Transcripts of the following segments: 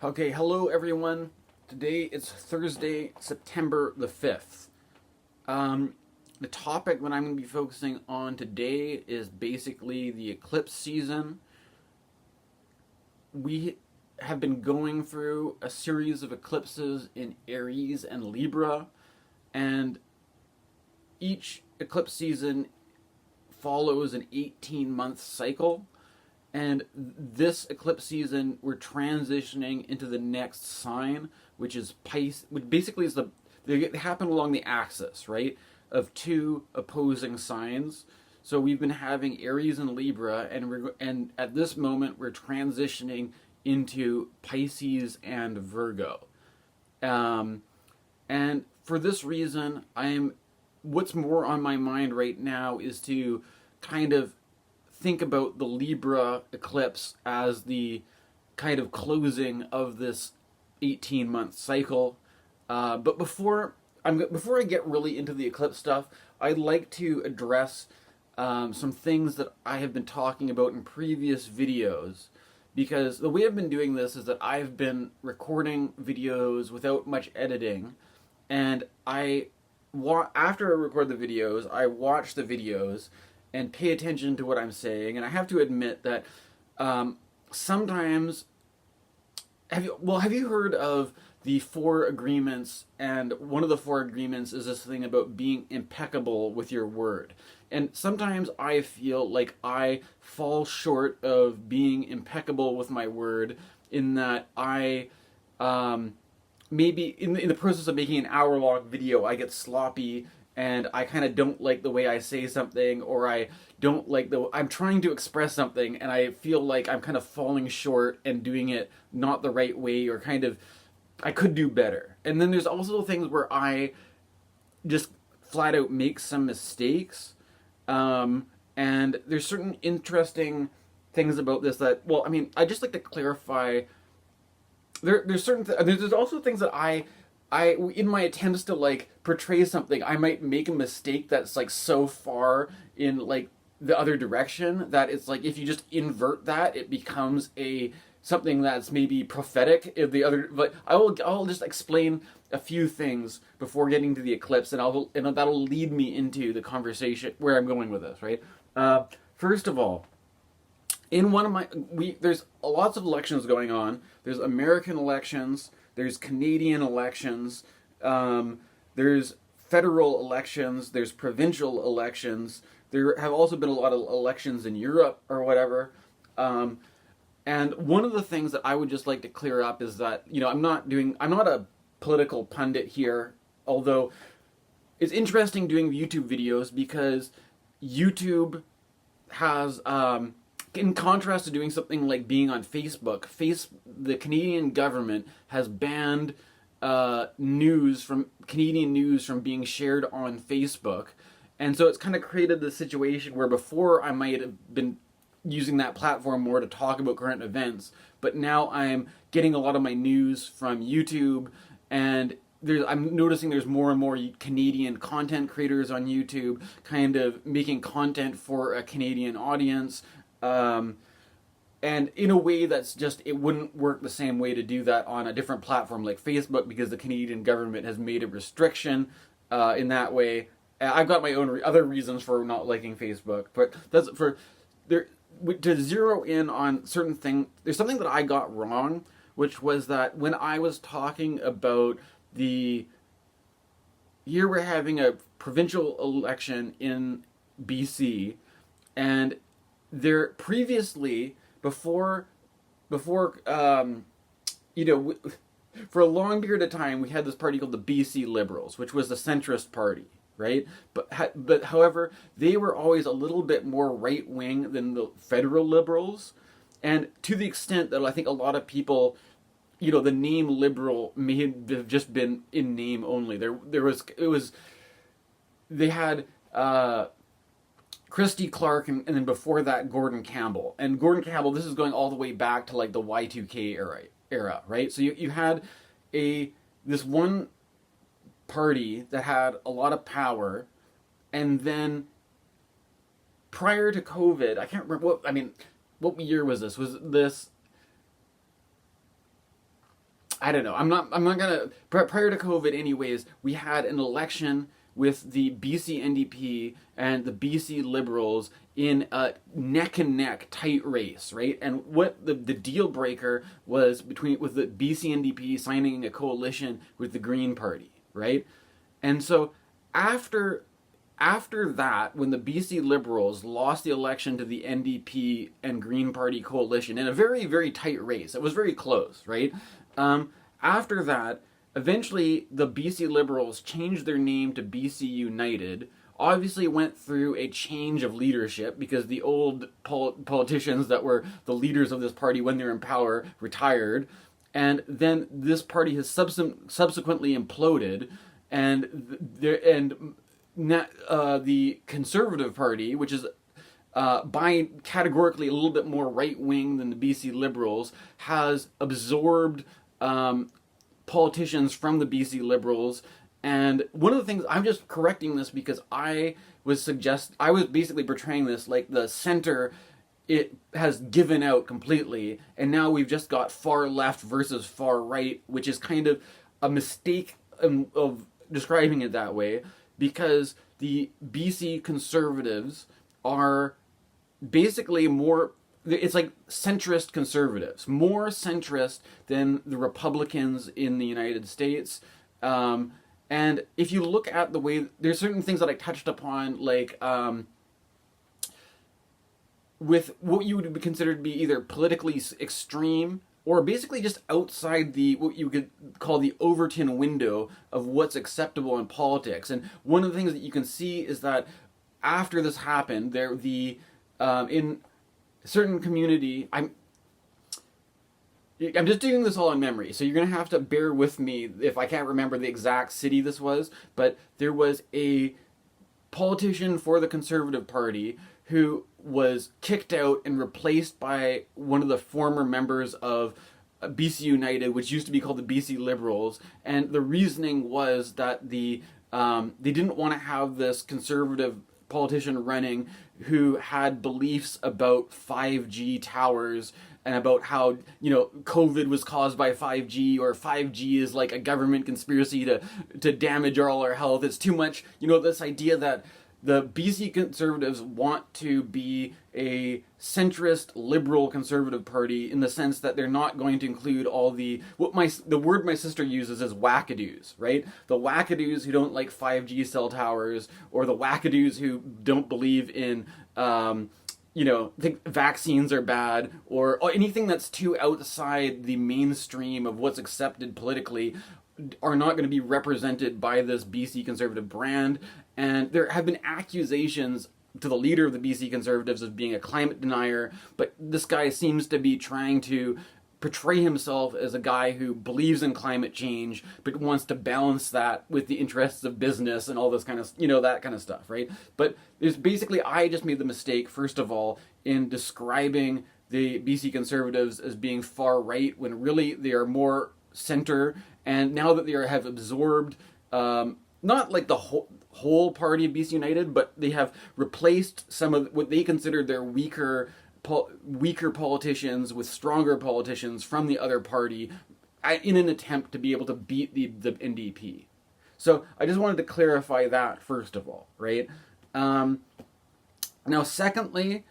Okay, hello everyone. Today it's Thursday, September the 5th. The topic that I'm going to be focusing on today is basically the eclipse season. We have been going through a series of eclipses in Aries and Libra, and each eclipse season follows an 18-month cycle. And this eclipse season, we're transitioning into the next sign, which is Pisces, which basically is they happen along the axis, right, of two opposing signs. So we've been having Aries and Libra, and at this moment we're transitioning into Pisces and Virgo. And for this reason, what's more on my mind right now is to kind of think about the Libra eclipse as the kind of closing of this 18-month cycle. But before I get really into the eclipse stuff, I'd like to address some things that I have been talking about in previous videos. Because the way I've been doing this is that I've been recording videos without much editing, and after I record the videos, I watch the videos and pay attention to what I'm saying. And I have to admit that sometimes, have you heard of the 4 agreements? And one of the 4 agreements is this thing about being impeccable with your word. And sometimes I feel like I fall short of being impeccable with my word, in that I maybe in the process of making an hour-long video, I get sloppy and I kind of don't like the way I say something, or I don't like I'm trying to express something and I feel like I'm kind of falling short and doing it not the right way, or kind of, I could do better. And then there's also things where I just flat out make some mistakes. And there's certain interesting things about this that, I just like to clarify. There's also things that I in my attempts to like portray something, I might make a mistake that's like so far in like the other direction that it's like, if you just invert that, it becomes something that's maybe prophetic. If the other, but I'll just explain a few things before getting to the eclipse, and that'll lead me into the conversation where I'm going with this. Right. First of all, in one of there's lots of elections going on. There's American elections. There's Canadian elections. There's federal elections. There's provincial elections. There have also been a lot of elections in Europe or whatever. And one of the things that I would just like to clear up is that, I'm not a political pundit here, although it's interesting doing YouTube videos, because YouTube has, in contrast to doing something like being on Facebook, the Canadian government has banned Canadian news from being shared on Facebook. And so it's kind of created this situation where before I might have been using that platform more to talk about current events, but now I'm getting a lot of my news from YouTube, and I'm noticing there's more and more Canadian content creators on YouTube kind of making content for a Canadian audience. And in a way that's just, it wouldn't work the same way to do that on a different platform like Facebook, because the Canadian government has made a restriction in that way. I've got my own other reasons for not liking Facebook, but that's to zero in on certain things. There's something that I got wrong, which was that when I was talking about here we're having a provincial election in BC, and there previously, before for a long period of time, we had this party called the BC Liberals, which was the centrist party, right? But however, they were always a little bit more right wing than the federal Liberals, and to the extent that I think a lot of people, the name liberal may have just been in name only. They had Christy Clark, and then before that Gordon Campbell. And Gordon Campbell, this is going all the way back to like the Y2K era, right? So you had this one party that had a lot of power, and then prior to COVID, I can't remember what year was this? Was this I don't know. I'm not gonna. Prior to COVID, anyways, we had an election with the BC NDP and the BC Liberals in a neck and neck tight race, right? And what the deal breaker was with the BC NDP signing a coalition with the Green Party, right? And so after that, when the BC Liberals lost the election to the NDP and Green Party coalition in a very, very tight race, it was very close, right? After that, eventually the BC Liberals changed their name to BC United. Obviously went through a change of leadership because the old politicians that were the leaders of this party when they were in power retired. And then this party has subsequently imploded. And the Conservative Party, which is by categorically a little bit more right-wing than the BC Liberals, has absorbed politicians from the BC Liberals. And one of the things, I'm just correcting this because I was basically portraying this like the center, it has given out completely, and now we've just got far left versus far right, which is kind of a mistake of describing it that way, because the BC Conservatives are basically more, it's like centrist conservatives, more centrist than the Republicans in the United States. And if you look at the way, there's certain things that I touched upon, like with what you would consider to be either politically extreme or basically just outside what you could call the Overton window of what's acceptable in politics. And one of the things that you can see is that after this happened, in certain community, I'm just doing this all in memory, so you're going to have to bear with me if I can't remember the exact city this was, but there was a politician for the Conservative Party who was kicked out and replaced by one of the former members of BC United, which used to be called the BC Liberals, and the reasoning was that they didn't want to have this conservative politician running who had beliefs about 5G towers and about how, COVID was caused by 5G, or 5G is like a government conspiracy to damage all our health. It's too much, this idea that the BC Conservatives want to be a centrist, liberal conservative party in the sense that they're not going to include all the word my sister uses is wackadoos, right? The wackadoos who don't like 5G cell towers, or the wackadoos who don't believe in think vaccines are bad, or anything that's too outside the mainstream of what's accepted politically, are not going to be represented by this BC Conservative brand. And there have been accusations to the leader of the BC Conservatives of being a climate denier, but this guy seems to be trying to portray himself as a guy who believes in climate change, but wants to balance that with the interests of business and all this kind of, that kind of stuff, right? But there's basically, I just made the mistake, first of all, in describing the BC Conservatives as being far right, when really they are more center. And now that they have absorbed, not like the whole party of BC United, but they have replaced some of what they considered their weaker politicians with stronger politicians from the other party in an attempt to be able to beat the NDP. So I just wanted to clarify that, first of all, right? Now, secondly,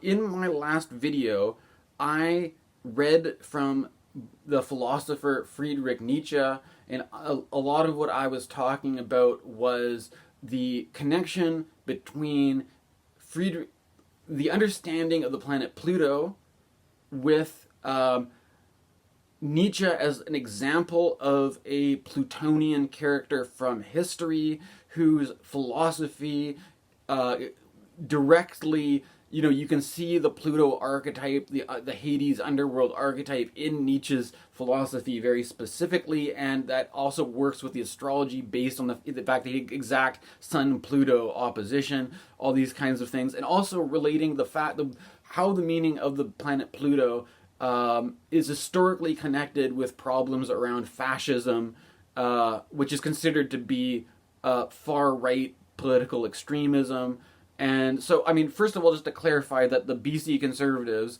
in my last video, I read from the philosopher Friedrich Nietzsche, and a lot of what I was talking about was the connection between the understanding of the planet Pluto with Nietzsche as an example of a Plutonian character from history whose philosophy directly, you can see the Pluto archetype, the Hades underworld archetype in Nietzsche's philosophy very specifically, and that also works with the astrology based on the fact that the exact Sun-Pluto opposition, all these kinds of things, and also relating the fact of how the meaning of the planet Pluto is historically connected with problems around fascism, which is considered to be far-right political extremism. And so, first of all, just to clarify that the BC Conservatives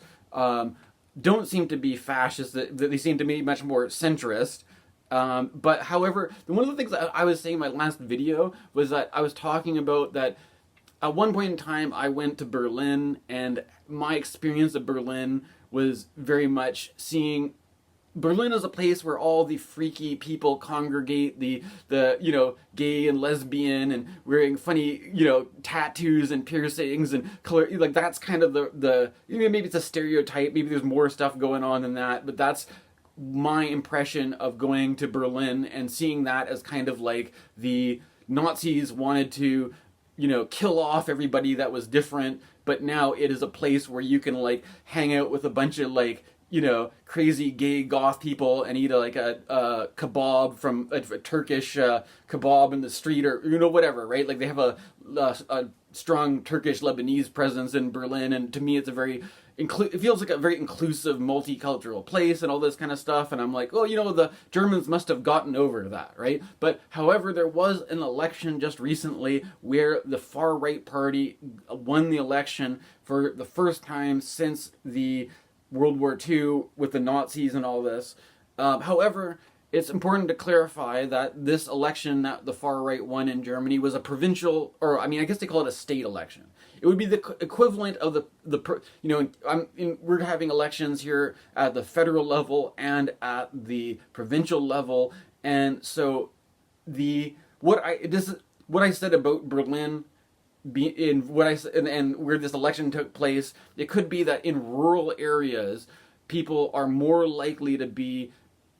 don't seem to be fascist, that they seem to be much more centrist. But however, one of the things that I was saying in my last video was that I was talking about that at one point in time I went to Berlin, and my experience of Berlin was very much seeing Berlin is a place where all the freaky people congregate, the gay and lesbian and wearing funny, tattoos and piercings and color. Like, that's kind of the maybe it's a stereotype, maybe there's more stuff going on than that, but that's my impression of going to Berlin and seeing that as kind of like the Nazis wanted to, kill off everybody that was different, but now it is a place where you can like hang out with a bunch of like, crazy gay goth people and eat a kebab from a Turkish kebab in the street, or whatever, right? Like, they have a strong Turkish Lebanese presence in Berlin, and to me it's a very it feels like a very inclusive multicultural place and all this kind of stuff, and I'm like, oh, the Germans must have gotten over that, right? But however, there was an election just recently where the far right party won the election for the first time since the World War II with the Nazis and all this. However, it's important to clarify that this election that the far right won in Germany was a provincial, or I guess they call it a state election. It would be the equivalent of we're having elections here at the federal level and at the provincial level, and so what I said about Berlin, and where this election took place, it could be that in rural areas, people are more likely to be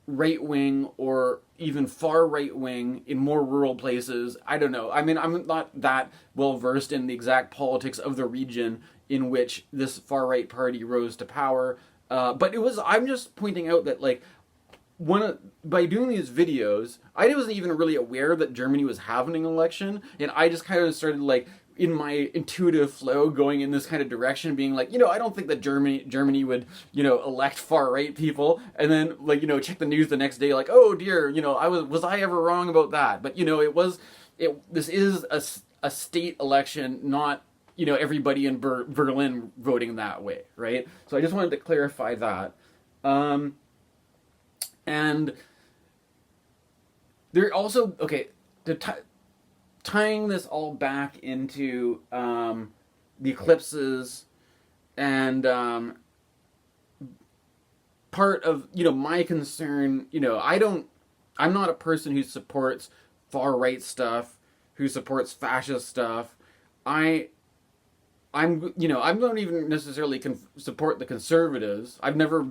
right-wing or even far right-wing in more rural places. I don't know. I'm not that well-versed in the exact politics of the region in which this far-right party rose to power. But I'm just pointing out that, like, by doing these videos, I wasn't even really aware that Germany was having an election, and I just kind of started, like, in my intuitive flow going in this kind of direction, being like, I don't think that Germany would, elect far right people, and then, like, check the news the next day, like, oh dear, was I ever wrong about that? But this is a state election, not everybody in Berlin voting that way, right? So I just wanted to clarify that. And there also, okay, tying this all back into the eclipses and part of my concern, I'm not a person who supports far right stuff, who supports fascist stuff. I don't even necessarily support the conservatives. I've never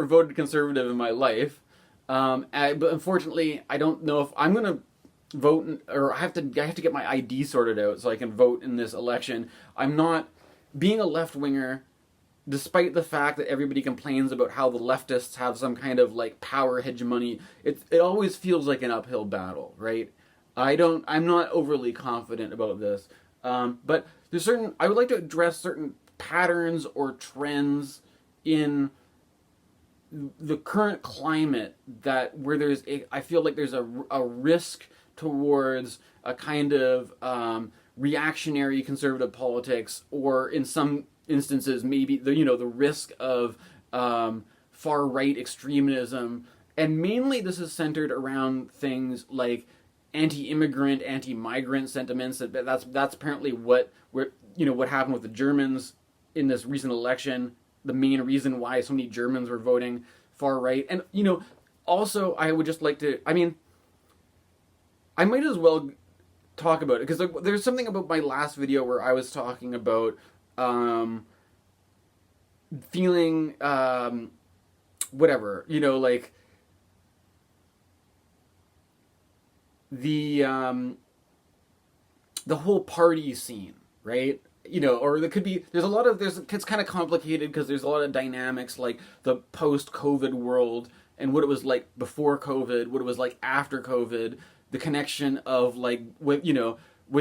voted conservative in my life, but unfortunately, I don't know if I'm gonna vote, or I have to get my ID sorted out so I can vote in this election. I'm not being a left-winger, despite the fact that everybody complains about how the leftists have some kind of like power hegemony. It always feels like an uphill battle, right? I'm not overly confident about this, but I would like to address certain patterns or trends in the current climate where I feel like there's a risk towards a kind of reactionary conservative politics, or in some instances maybe the risk of far right extremism, and mainly this is centered around things like anti-immigrant, anti-migrant sentiments. That's apparently what happened with the Germans in this recent election. The main reason why so many Germans were voting far right. And, also I would just like to, I might as well talk about it, because there's something about my last video where I was talking about feeling, whatever, like the whole party scene, right? Or there could be, it's kind of complicated because there's a lot of dynamics, like the post-COVID world and what it was like before COVID, what it was like after COVID, the connection of like, whether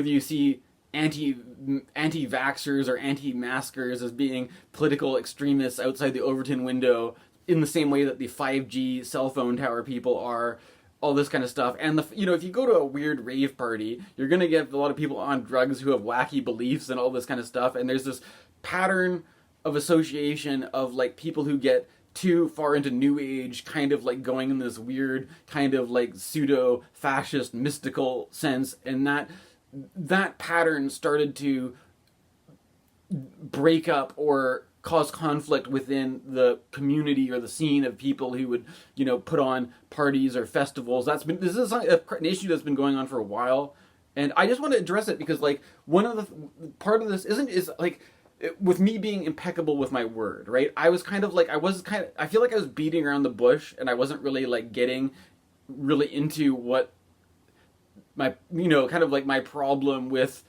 you see anti-vaxxers or anti-maskers as being political extremists outside the Overton window in the same way that the 5G cell phone tower people are, all this kind of stuff. And if you go to a weird rave party, you're going to get a lot of people on drugs who have wacky beliefs and all this kind of stuff. And there's this pattern of association of like people who get too far into New Age, kind of like going in this weird kind of like pseudo-fascist mystical sense, and that pattern started to break up or cause conflict within the community or the scene of people who would, put on parties or festivals. This is an issue that's been going on for a while, and I just want to address it because like one of the part of this is like with me being impeccable with my word, right? I feel like I was beating around the bush, and I wasn't really like getting really into what my kind of like my problem with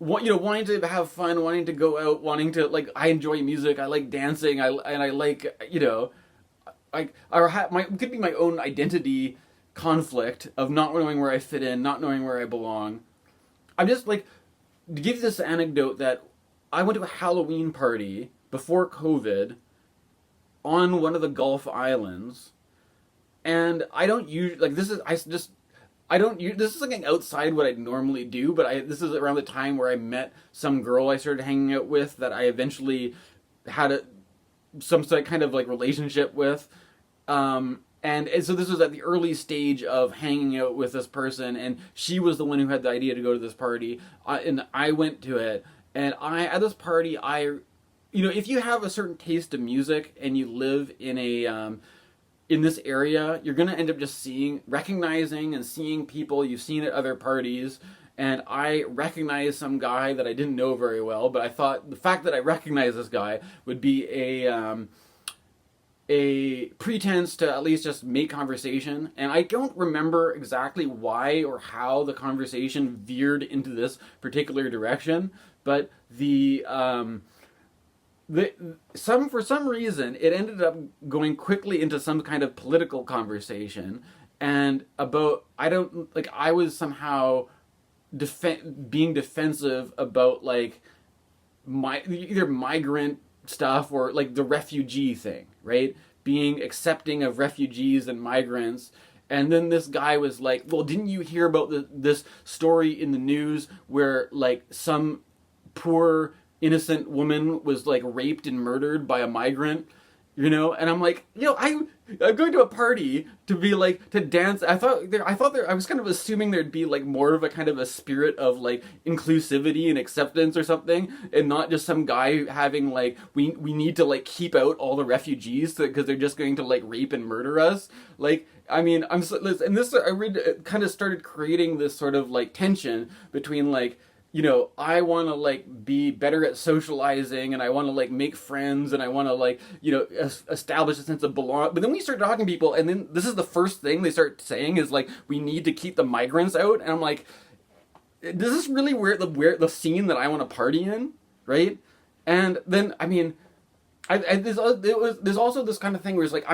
wanting to have fun, wanting to go out, wanting to like, I enjoy music, I like dancing, I like, could be my own identity conflict of not knowing where I fit in, not knowing where I belong. I'm just like, to give you this anecdote that I went to a Halloween party before COVID on one of the Gulf Islands, and I don't usually, like, this is something outside what I'd normally do, but this is around the time where I met some girl I started hanging out with that I eventually had some sort of kind of like relationship with. And so this was at the early stage of hanging out with this person, and she was the one who had the idea to go to this party, and I went to it. And at this party, if you have a certain taste of music and you live in in this area, you're going to end up just recognizing and seeing people you've seen at other parties. And I recognized some guy that I didn't know very well, but I thought the fact that I recognized this guy would be a pretense to at least just make conversation. And I don't remember exactly why or how the conversation veered into this particular direction, but for some reason, it ended up going quickly into some kind of political conversation, and I was somehow being defensive about like either migrant stuff or like the refugee thing, right? Being accepting of refugees and migrants. And then this guy was like, well, didn't you hear about this story in the news where like some poor innocent woman was like raped and murdered by a migrant, and I'm like, I'm going to a party to be like, to dance. I was kind of assuming there'd be like more of a kind of a spirit of like inclusivity and acceptance or something, and not just some guy having like, we need to like keep out all the refugees because they're just going to like rape and murder us. Like, I mean, I kind of started creating this sort of like tension between like, I want to like be better at socializing, and I want to like make friends, and I want to like, establish a sense of belonging. But then we start talking to people, and then this is the first thing they start saying is like, we need to keep the migrants out. And I'm like, is this really where the scene that I want to party in, right? And then, I mean, there's also this kind of thing where it's like,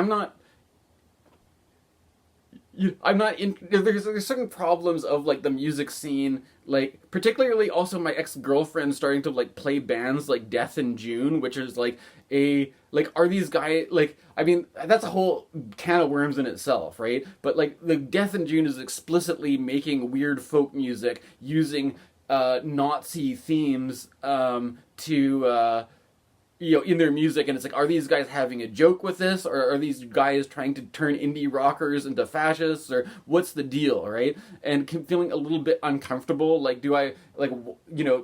there's certain problems of like the music scene, like particularly also my ex-girlfriend starting to like play bands like Death in June, which is like are these guys like, I mean, that's a whole can of worms in itself, right? But like the Death in June is explicitly making weird folk music using Nazi themes to in their music, and it's like, are these guys having a joke with this, or are these guys trying to turn indie rockers into fascists, or what's the deal, right? And feeling a little bit uncomfortable, like, do I, like,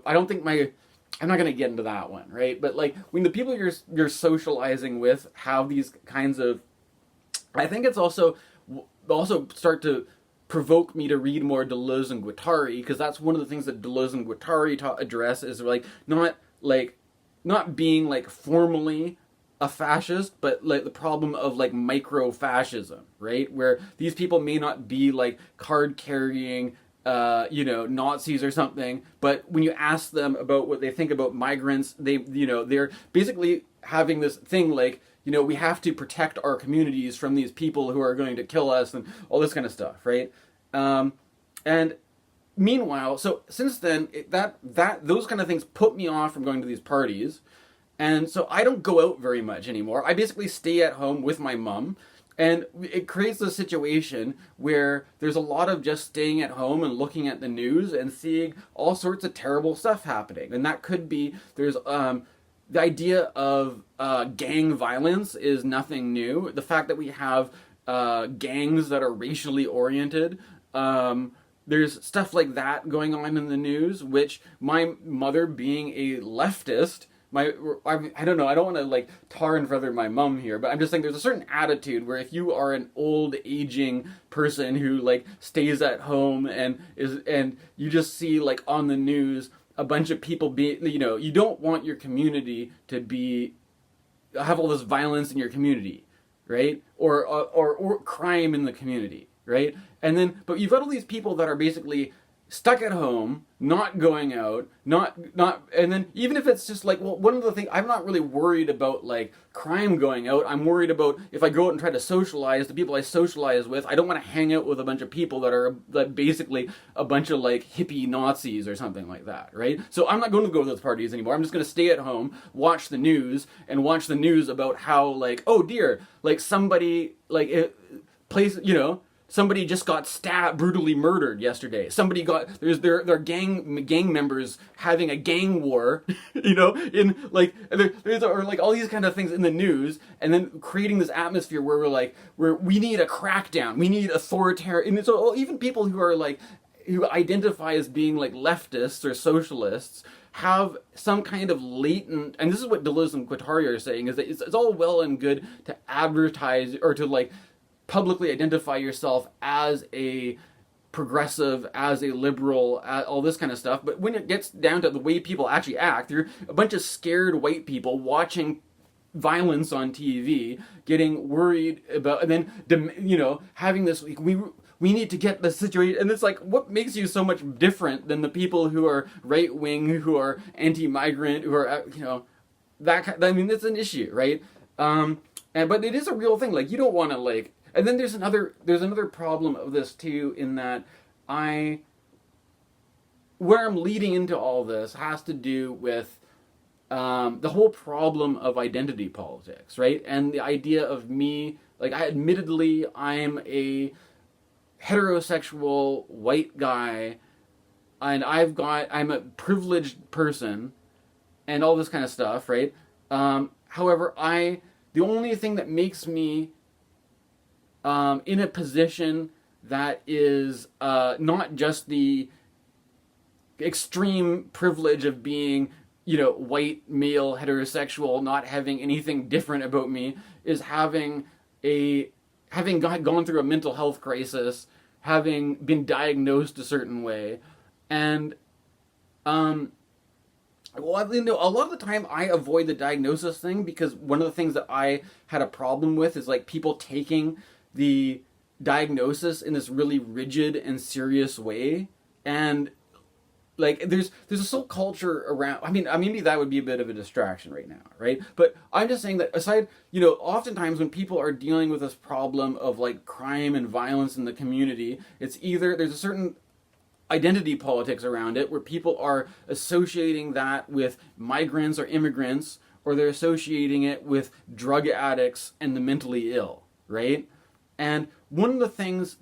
I don't think I'm not going to get into that one, right? But like, when the people you're socializing with have these kinds of, I think it's also start to provoke me to read more Deleuze and Guattari, because that's one of the things that Deleuze and Guattari address is like, not being like formally a fascist, but like the problem of like microfascism, right? Where these people may not be like card carrying, Nazis or something, but when you ask them about what they think about migrants, they're basically having this thing like, we have to protect our communities from these people who are going to kill us and all this kind of stuff, right? And meanwhile, so since then, those kind of things put me off from going to these parties, and so I don't go out very much anymore. I basically stay at home with my mom, and it creates a situation where there's a lot of just staying at home and looking at the news and seeing all sorts of terrible stuff happening. And that could be, there's the idea of gang violence is nothing new. The fact that we have gangs that are racially oriented, there's stuff like that going on in the news, which my mother being a leftist, I don't know, I don't want to like tar and feather my mom here, but I'm just saying there's a certain attitude where if you are an old aging person who like stays at home and you just see like on the news a bunch of people you don't want your community to have all this violence in your community, right? Or crime in the community, right? And then, but you've got all these people that are basically stuck at home, not going out, and then even if it's just like, well, one of the things, I'm not really worried about like crime going out. I'm worried about if I go out and try to socialize, the people I socialize with, I don't want to hang out with a bunch of people that are like basically a bunch of like hippie Nazis or something like that, right? So I'm not going to go to those parties anymore. I'm just going to stay at home, watch the news about how like, oh dear, like somebody like somebody just got brutally murdered yesterday. Somebody their gang members having a gang war, in like, there's or like all these kind of things in the news, and then creating this atmosphere where we need a crackdown, we need authoritarian, and so even people who identify as being like leftists or socialists have some kind of latent, and this is what Deleuze and Guattari are saying, is that it's all well and good to advertise or to like publicly identify yourself as a progressive, as a liberal, all this kind of stuff. But when it gets down to the way people actually act, you're a bunch of scared white people watching violence on TV, getting worried about, and then, having this, we need to get the situation, and it's like, what makes you so much different than the people who are right-wing, who are anti-migrant, who are, it's an issue, right? But it is a real thing, like, you don't want to, like, and then there's another problem of this too, in that where I'm leading into all this has to do with the whole problem of identity politics, right? And the idea of me, like, admittedly, I'm a heterosexual white guy, and I'm a privileged person, and all this kind of stuff, right? However, the only thing that makes me in a position that is not just the extreme privilege of being, white, male, heterosexual, not having anything different about me, is having gone through a mental health crisis, having been diagnosed a certain way, and a lot of the time I avoid the diagnosis thing, because one of the things that I had a problem with is like people taking the diagnosis in this really rigid and serious way, and like there's this whole culture around. I mean, maybe that would be a bit of a distraction right now, right? But I'm just saying that aside, oftentimes when people are dealing with this problem of like crime and violence in the community, it's either there's a certain identity politics around it where people are associating that with migrants or immigrants, or they're associating it with drug addicts and the mentally ill, right? And one of the problems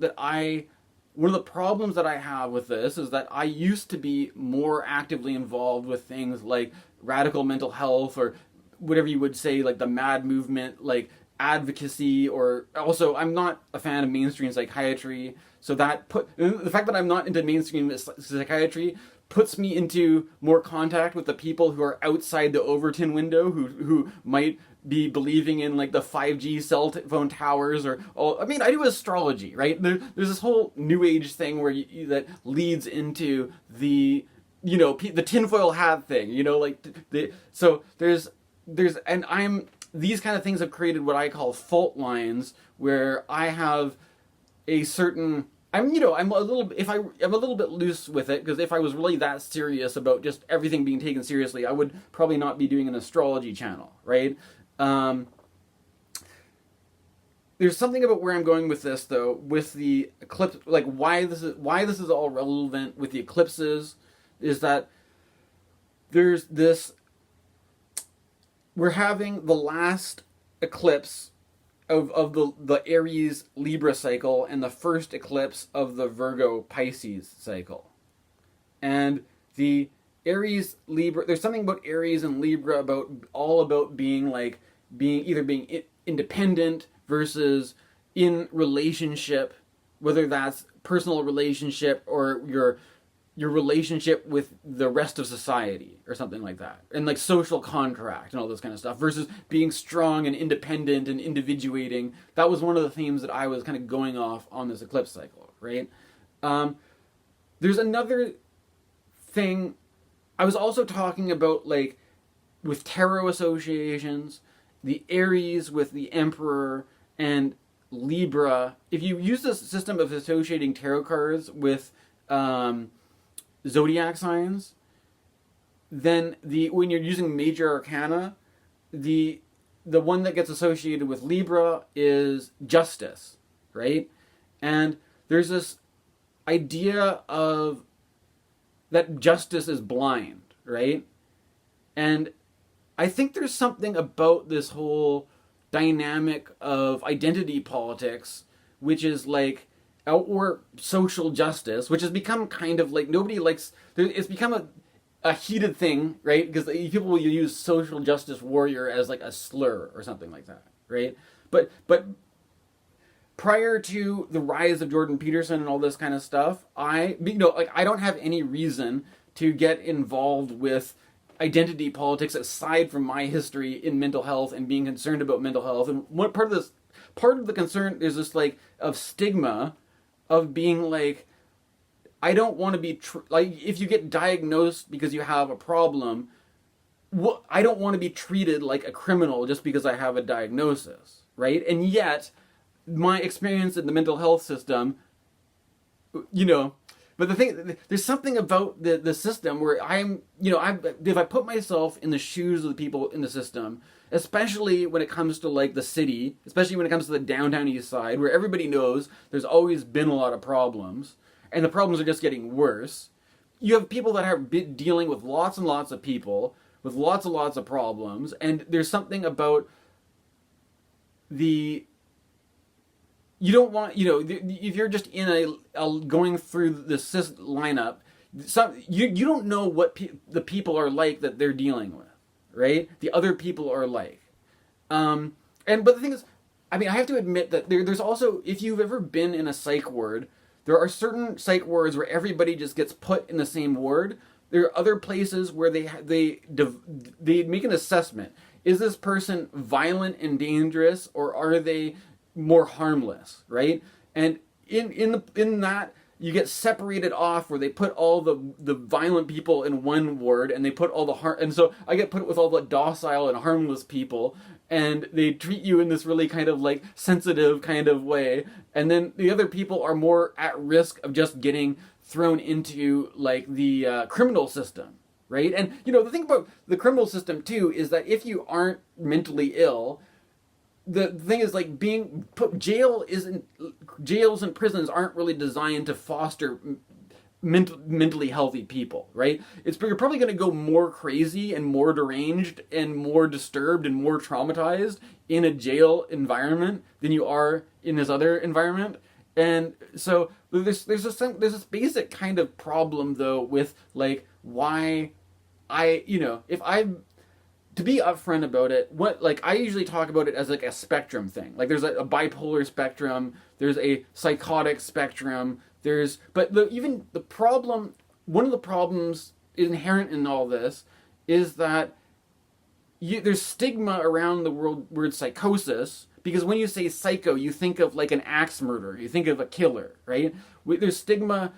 that I have with this is that I used to be more actively involved with things like radical mental health, or whatever you would say, like the MAD movement, like advocacy, or also I'm not a fan of mainstream psychiatry, so the fact that I'm not into mainstream psychiatry puts me into more contact with the people who are outside the Overton window, who might be believing in like the 5G cell phone towers, or I do astrology, right? There's this whole new age thing where that leads into the the tinfoil hat thing, these kind of things have created what I call fault lines, where I have a certain, I'm a little bit loose with it, because if I was really that serious about just everything being taken seriously, I would probably not be doing an astrology channel, right? There's something about where I'm going with this, though, with the eclipse, like why this is all relevant with the eclipses, is that there's this, we're having the last eclipse of the Aries Libra cycle, and the first eclipse of the Virgo Pisces cycle. And the Aries, Libra. There's something about Aries and Libra about being like being independent versus in relationship, whether that's personal relationship or your relationship with the rest of society or something like that, and like social contract and all this kind of stuff, versus being strong and independent and individuating. That was one of the themes that I was kind of going off on this eclipse cycle, right? There's another thing I was also talking about, like with tarot associations, the Aries with the Emperor and Libra. If you use this system of associating tarot cards with zodiac signs, then when you're using major arcana, the one that gets associated with Libra is justice, right? And there's this idea of that justice is blind, right? And I think there's something about this whole dynamic of identity politics, which is like outward social justice, which has become kind of like nobody likes. It's become a heated thing, right? Because people will use social justice warrior as like a slur or something like that, right? But prior to the rise of Jordan Peterson and all this kind of stuff, I don't have any reason to get involved with identity politics aside from my history in mental health and being concerned about mental health. And what part of the concern is this like of stigma of being like, I don't want to be like, if you get diagnosed because you have a problem, I don't want to be treated like a criminal just because I have a diagnosis, right? And yet my experience in the mental health system, but the thing, there's something about the system where if I put myself in the shoes of the people in the system, especially when it comes to like the city, especially when it comes to the downtown east side, where everybody knows there's always been a lot of problems, and the problems are just getting worse. You have people that are dealing with lots and lots of people, with lots and lots of problems, and there's something about you don't want, if you're just in a going through this lineup, you don't know what the people are like that they're dealing with, right? The other people are like. But the thing is, I have to admit that there's also, if you've ever been in a psych ward, there are certain psych wards where everybody just gets put in the same ward. There are other places where they make an assessment. Is this person violent and dangerous, or are they more harmless, right? And in that, you get separated off where they put all the violent people in one ward, and they put all the and so I get put with all the docile and harmless people, and they treat you in this really kind of like sensitive kind of way, and then the other people are more at risk of just getting thrown into like the criminal system, right? And the thing about the criminal system too is that if you aren't mentally ill, the thing is like being put jails and prisons aren't really designed to foster mentally healthy people, right? You're probably going to go more crazy and more deranged and more disturbed and more traumatized in a jail environment than you are in this other environment. And so there's this basic kind of problem though with like why to be upfront about it, I usually talk about it as like a spectrum thing. Like there's a bipolar spectrum, there's a psychotic spectrum, one of the problems inherent in all this is that there's stigma around the word psychosis, because when you say psycho, you think of like an axe murderer, you think of a killer, right? There's stigma,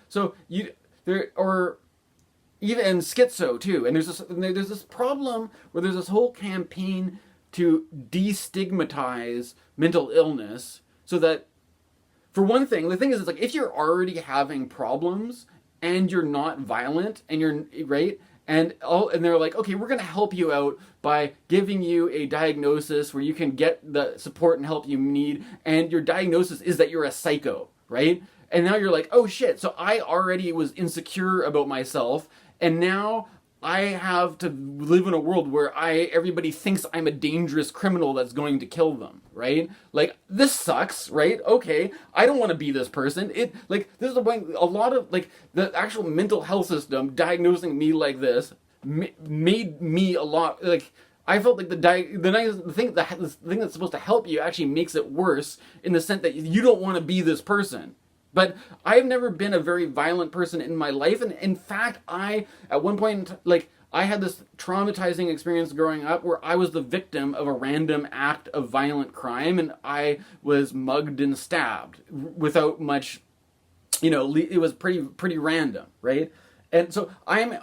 even schizo too, and there's this problem where there's this whole campaign to destigmatize mental illness, so that, for one thing, the thing is, it's like if you're already having problems and you're not violent and you're right, and they're like, okay, we're gonna help you out by giving you a diagnosis where you can get the support and help you need, and your diagnosis is that you're a psycho, right? And now you're like, oh shit, so I already was insecure about myself, and now I have to live in a world where everybody thinks I'm a dangerous criminal that's going to kill them, right? Like, this sucks, right? Okay, I don't want to be this person. This is the point, a lot of, like, the actual mental health system diagnosing me like this made me a lot, like, I felt like the thing that's supposed to help you actually makes it worse, in the sense that you don't want to be this person. But I've never been a very violent person in my life, and in fact, at one point, I had this traumatizing experience growing up where I was the victim of a random act of violent crime, and I was mugged and stabbed without much, it was pretty random, right? And so I'm,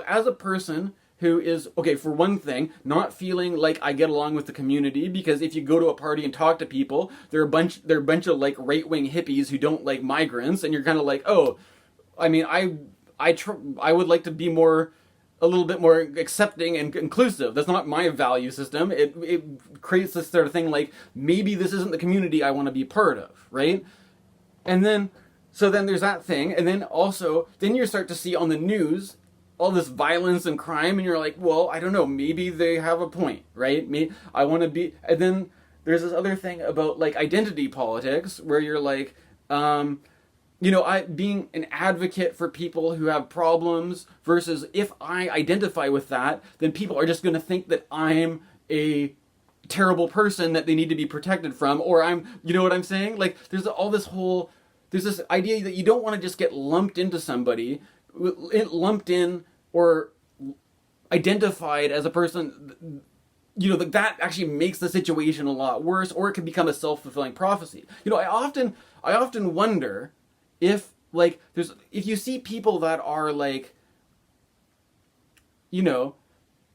as a person who is, okay, for one thing, not feeling like I get along with the community, because if you go to a party and talk to people, they're a bunch of like right-wing hippies who don't like migrants, and you're kind of like, oh, I mean, I would like to be a little bit more accepting and inclusive. That's not my value system. It creates this sort of thing like, maybe this isn't the community I want to be part of, right? And then, so then there's that thing, and then also, then you start to see on the news all this violence and crime, and you're like, well, I don't know, maybe they have a point, right? I want to be, and then there's this other thing about, like, identity politics, where you're like, being an advocate for people who have problems, versus if I identify with that, then people are just going to think that I'm a terrible person that they need to be protected from, or you know what I'm saying? Like, there's this idea that you don't want to just get lumped into somebody, lumped in or identified as a person, that actually makes the situation a lot worse, or it can become a self-fulfilling prophecy. I often wonder if, like, if you see people that are, like,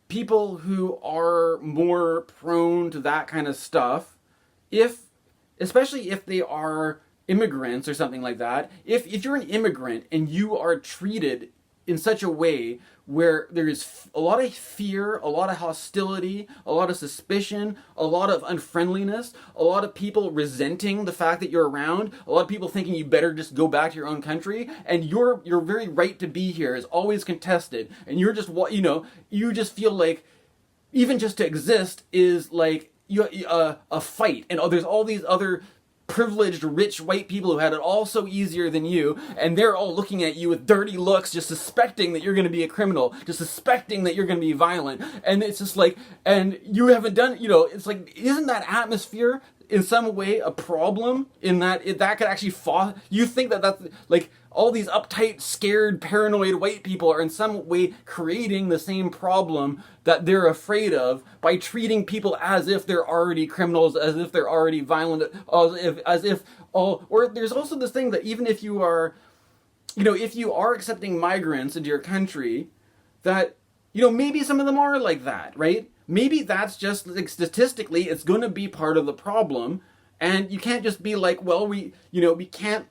people who are more prone to that kind of stuff, especially if they are immigrants or something like that, if you're an immigrant and you are treated in such a way where there is a lot of fear, a lot of hostility, a lot of suspicion, a lot of unfriendliness, a lot of people resenting the fact that you're around, a lot of people thinking you better just go back to your own country, and your very right to be here is always contested, and you're just, you just feel like even just to exist is like a fight, and there's all these other privileged, rich white people who had it all so easier than you, and they're all looking at you with dirty looks, just suspecting that you're going to be a criminal, just suspecting that you're going to be violent, and it's just like, and you haven't done, it's like, isn't that atmosphere in some way a problem, in that that could actually you think that that's, like, all these uptight, scared, paranoid white people are in some way creating the same problem that they're afraid of by treating people as if they're already criminals, as if they're already violent, or there's also this thing that even if you are, if you are accepting migrants into your country, that, maybe some of them are like that, right? Maybe that's just, like, statistically, it's going to be part of the problem, and you can't just be like, well, we can't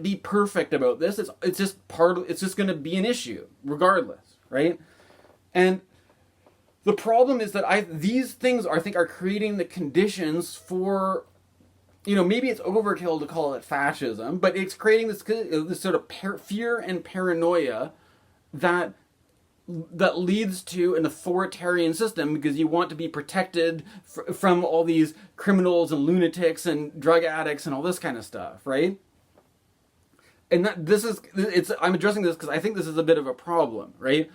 be perfect about this. It's just it's just going to be an issue regardless, right? And the problem is that these things I think are creating the conditions for, maybe it's overkill to call it fascism, but it's creating this sort of fear and paranoia that leads to an authoritarian system, because you want to be protected from all these criminals and lunatics and drug addicts and all this kind of stuff, right? And I'm addressing this because I think this is a bit of a problem, right?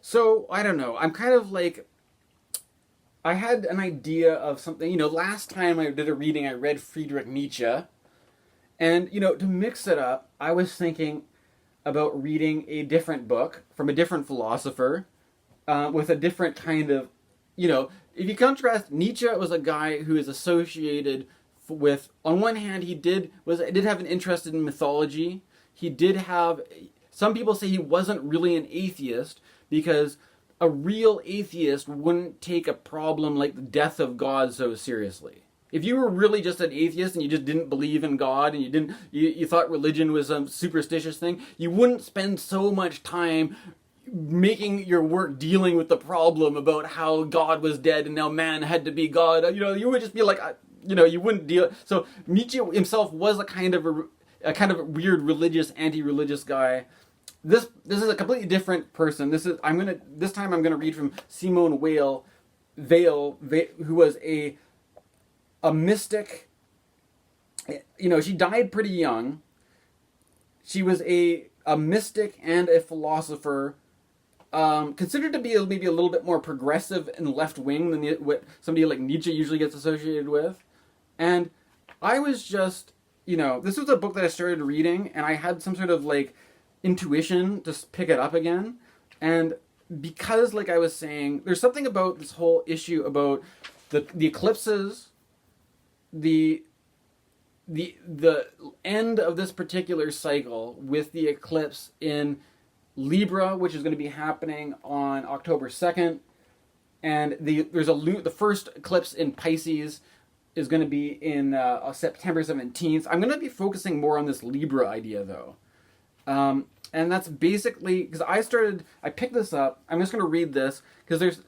So, I don't know. I'm kind of like, I had an idea of something, last time I did a reading, I read Friedrich Nietzsche. And, to mix it up, I was thinking about reading a different book from a different philosopher, with a different kind of, if you contrast, Nietzsche was a guy who is associated with, on one hand, he did have an interest in mythology. He did have, some people say he wasn't really an atheist, because a real atheist wouldn't take a problem like the death of God so seriously. If you were really just an atheist and you just didn't believe in God and you thought religion was some superstitious thing, you wouldn't spend so much time making your work dealing with the problem about how God was dead and now man had to be God. You would just be like, you wouldn't deal. So Nietzsche himself was a kind of weird religious, anti-religious guy. This is a completely different person. This time I'm gonna read from Simone Weil, who was a mystic. She died pretty young. She was a mystic and a philosopher, considered to be maybe a little bit more progressive and left-wing than what somebody like Nietzsche usually gets associated with. And I was just, this was a book that I started reading, and I had some sort of like intuition to pick it up again. And because, like I was saying, there's something about this whole issue about the eclipses, the end of this particular cycle with the eclipse in Libra, which is going to be happening on October 2nd, and the first eclipse in Pisces is going to be in September 17th. I'm going to be focusing more on this Libra idea, though. And that's basically, because I picked this up, I'm just going to read this, because there's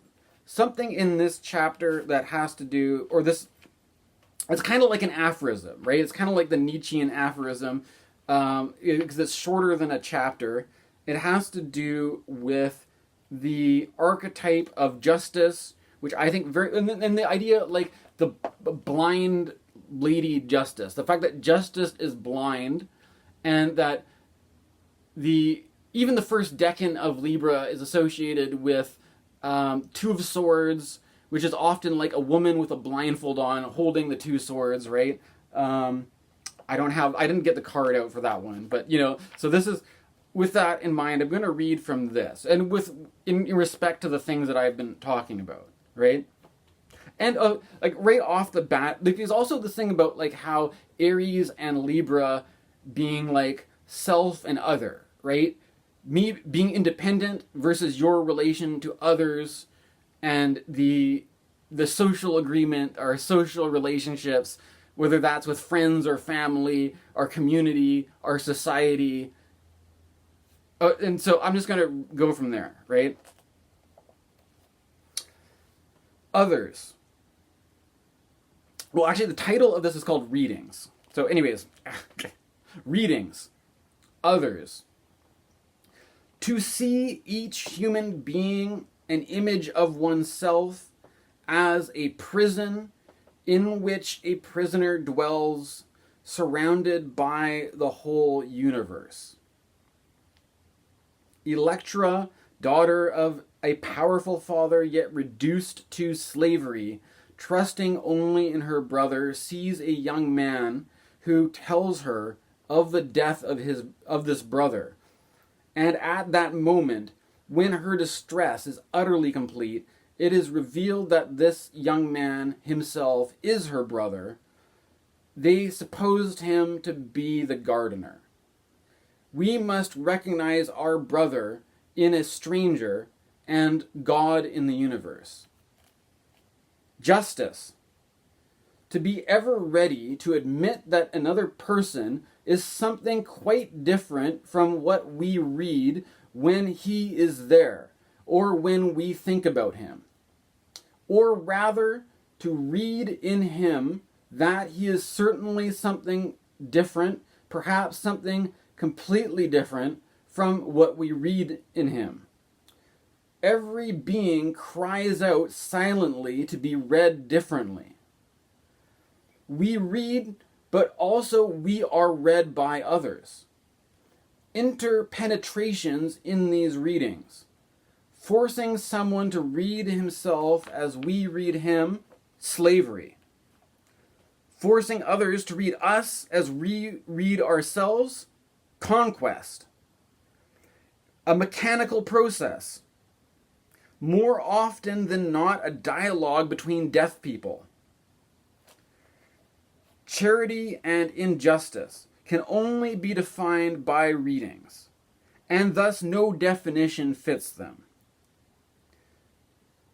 something in this chapter that has to do, it's kind of like an aphorism, right? It's kind of like the Nietzschean aphorism, because it's shorter than a chapter. It has to do with the archetype of justice, which I think and the idea, like the blind lady justice, the fact that justice is blind, and that even the first decan of Libra is associated with Two of Swords, which is often like a woman with a blindfold on holding the two swords, right? I didn't get the card out for that one, but so this is, with that in mind, I'm going to read from this, and in respect to the things that I've been talking about, right? And like right off the bat, there's also this thing about like how Aries and Libra being like self and other, right? Me being independent versus your relation to others, and the social agreement, our social relationships, whether that's with friends or family, our community, our society. And so I'm just going to go from there, right? Others. Well, actually, the title of this is called Readings. So anyways, Readings. Others. To see each human being an image of oneself as a prison in which a prisoner dwells, surrounded by the whole universe. Electra, daughter of a powerful father yet reduced to slavery, trusting only in her brother, sees a young man who tells her of the death of this brother. And at that moment, when her distress is utterly complete, it is revealed that this young man himself is her brother. They supposed him to be the gardener. We must recognize our brother in a stranger and God in the universe. Justice. To be ever ready to admit that another person is something quite different from what we read when he is there, or when we think about him. Or rather, to read in him that he is certainly something different, perhaps something completely different from what we read in him. Every being cries out silently to be read differently. We read, but also we are read by others. Interpenetrations in these readings. Forcing someone to read himself as we read him, slavery. Forcing others to read us as we read ourselves, conquest. A mechanical process. More often than not, a dialogue between deaf people. Charity and injustice can only be defined by readings, and thus no definition fits them.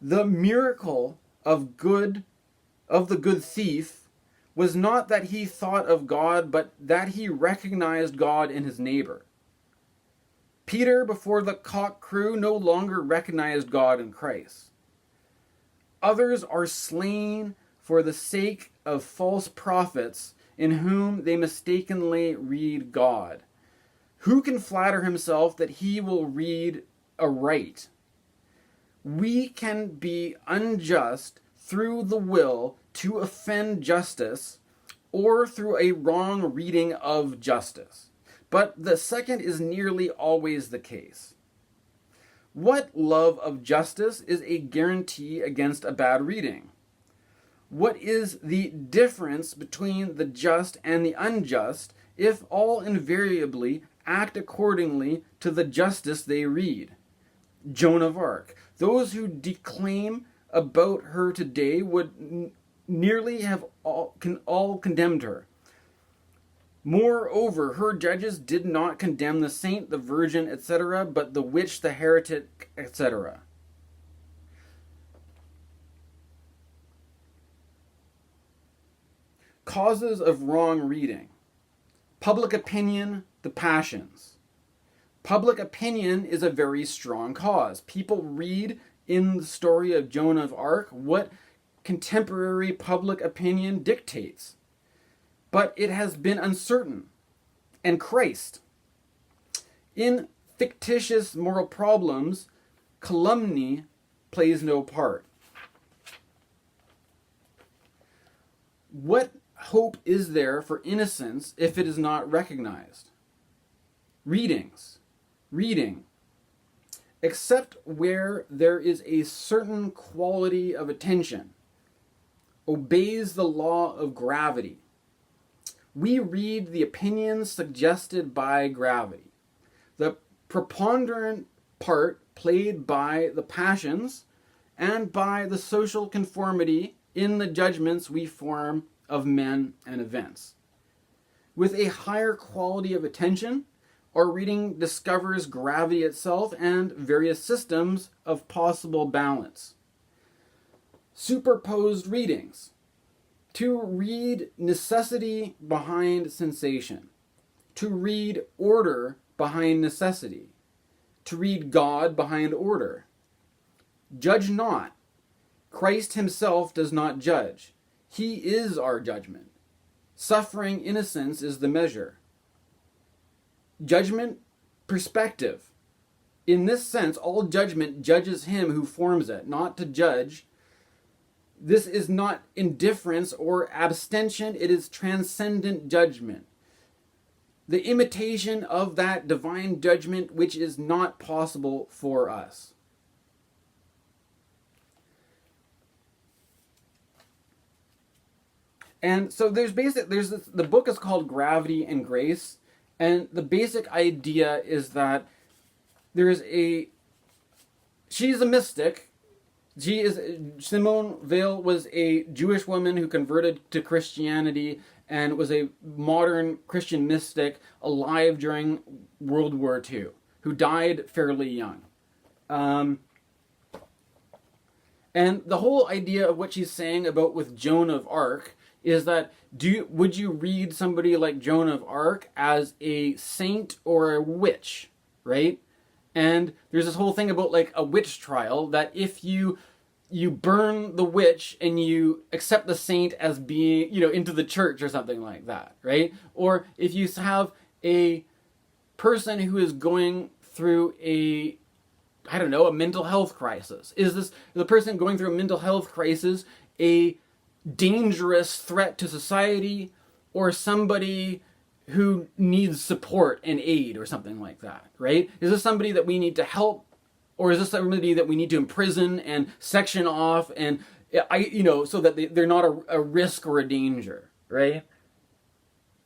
The miracle of the good thief was not that he thought of God, but that he recognized God in his neighbor. Peter, before the cock crew, no longer recognized God in Christ. Others are slain for the sake of false prophets in whom they mistakenly read God. Who can flatter himself that he will read aright? We can be unjust through the will to offend justice or through a wrong reading of justice. But the second is nearly always the case. What love of justice is a guarantee against a bad reading? What is the difference between the just and the unjust if all invariably act accordingly to the justice they read? Joan of Arc. Those who declaim about her today would nearly have all condemned her. Moreover, her judges did not condemn the saint, the virgin, etc., but the witch, the heretic, etc. Causes of wrong reading. Public opinion, the passions. Public opinion is a very strong cause. People read in the story of Joan of Arc what contemporary public opinion dictates. But it has been uncertain. And Christ. In fictitious moral problems, calumny plays no part. What hope is there for innocence if it is not recognized? Readings. Reading. Except where there is a certain quality of attention, obeys the law of gravity. We read the opinions suggested by gravity. The preponderant part played by the passions and by the social conformity in the judgments we form of men and events. With a higher quality of attention, our reading discovers gravity itself and various systems of possible balance. Superposed readings. To read necessity behind sensation. To read order behind necessity. To read God behind order. Judge not. Christ himself does not judge. He is our judgment. Suffering innocence is the measure. Judgment, perspective. In this sense, all judgment judges him who forms it, not to judge. This is not indifference or abstention, it is transcendent judgment. The imitation of that divine judgment which is not possible for us. And so the book is called Gravity and Grace, and the basic idea is that she's a mystic. Simone Weil was a Jewish woman who converted to Christianity and was a modern Christian mystic alive during World War II, who died fairly young. And the whole idea of what she's saying about with Joan of Arc is that would you read somebody like Joan of Arc as a saint or a witch, right? And there's this whole thing about like a witch trial, that if you burn the witch and you accept the saint as being, into the church or something like that, right? Or if you have a person who is going through a mental health crisis. Is the person going through a mental health crisis a dangerous threat to society, or somebody who needs support and aid or something like that, right? Is this somebody that we need to help, or is this somebody that we need to imprison and section off and so that they're not a risk or a danger, right?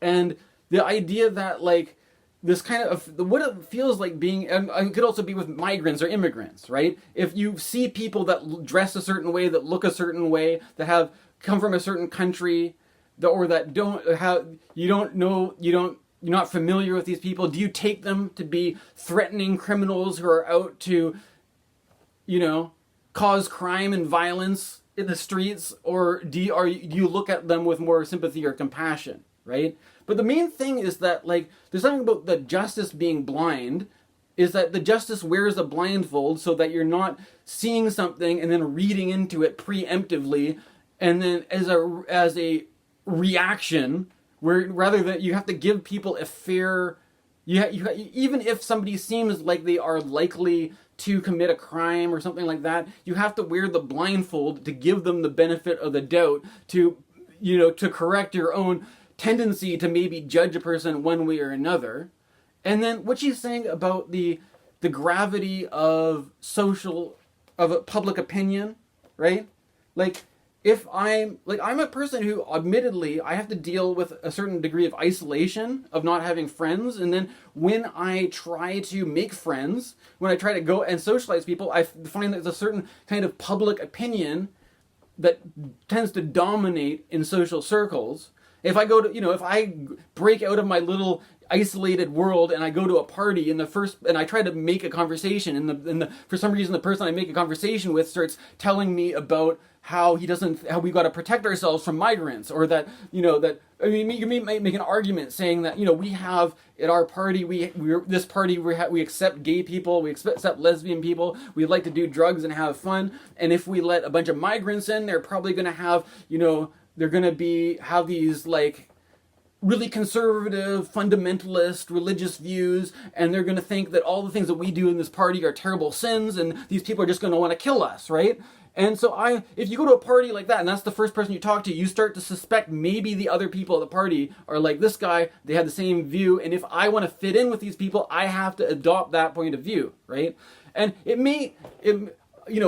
And the idea that like this kind of what it feels like being, and it could also be with migrants or immigrants, right? If you see people that dress a certain way, that look a certain way, that have come from a certain country, or that you're not familiar with these people, do you take them to be threatening criminals who are out to, cause crime and violence in the streets, or do you look at them with more sympathy or compassion, right? But the main thing is that, like, there's something about the justice being blind, is that the justice wears a blindfold so that you're not seeing something and then reading into it preemptively, and then as a reaction, where rather than you have to give people a fair, even if somebody seems like they are likely to commit a crime or something like that, you have to wear the blindfold to give them the benefit of the doubt, to to correct your own tendency to maybe judge a person one way or another. And then what she's saying about the gravity of public opinion, right? Like, if I'm a person who, admittedly, I have to deal with a certain degree of isolation, of not having friends, and then when I try to make friends, when I try to go and socialize people, I find that there's a certain kind of public opinion that tends to dominate in social circles. If I go to, if I break out of my little isolated world and I go to a party and I try to make a conversation, and for some reason the person I make a conversation with starts telling me about how we got to protect ourselves from migrants, or that you may make an argument saying that we have at our party we accept gay people, we accept lesbian people, we like to do drugs and have fun, and if we let a bunch of migrants in, they're probably going to have they're going to have these like really conservative, fundamentalist, religious views, and they're going to think that all the things that we do in this party are terrible sins, and these people are just going to want to kill us, right? And so if you go to a party like that, and that's the first person you talk to, you start to suspect maybe the other people at the party are like this guy, they have the same view, and if I want to fit in with these people, I have to adopt that point of view, right? And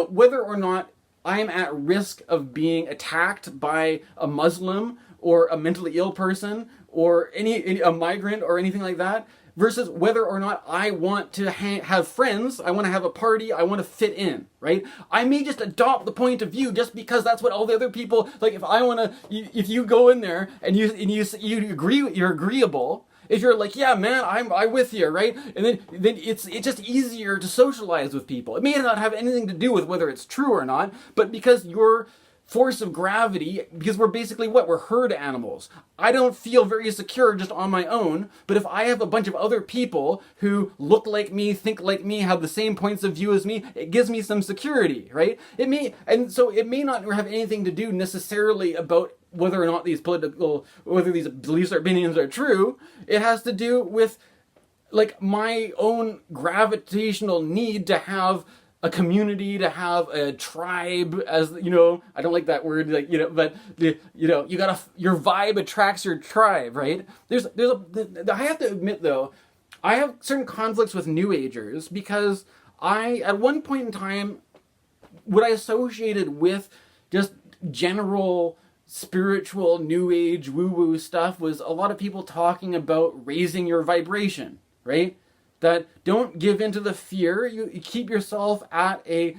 whether or not I am at risk of being attacked by a Muslim or a mentally ill person or a migrant or anything like that, versus whether or not I want to have friends, I want to have a party, I want to fit in, right? I may just adopt the point of view just because that's what all the other people, like if you go in there and you agree, you're agreeable, if you're like, yeah, man, I'm with you, right? And then it's just easier to socialize with people. It may not have anything to do with whether it's true or not, but because your force of gravity, because we're basically we're herd animals. I don't feel very secure just on my own, but if I have a bunch of other people who look like me, think like me, have the same points of view as me, it gives me some security, right? It may not have anything to do necessarily about whether or not whether these beliefs or opinions are true. It has to do with like my own gravitational need to have a community, to have a tribe, as I don't like that word, but your vibe attracts your tribe, right? I have to admit though, I have certain conflicts with New Agers, because at one point in time, what I associated with just general spiritual New Age woo-woo stuff was a lot of people talking about raising your vibration, right? That don't give into the fear. You keep yourself at a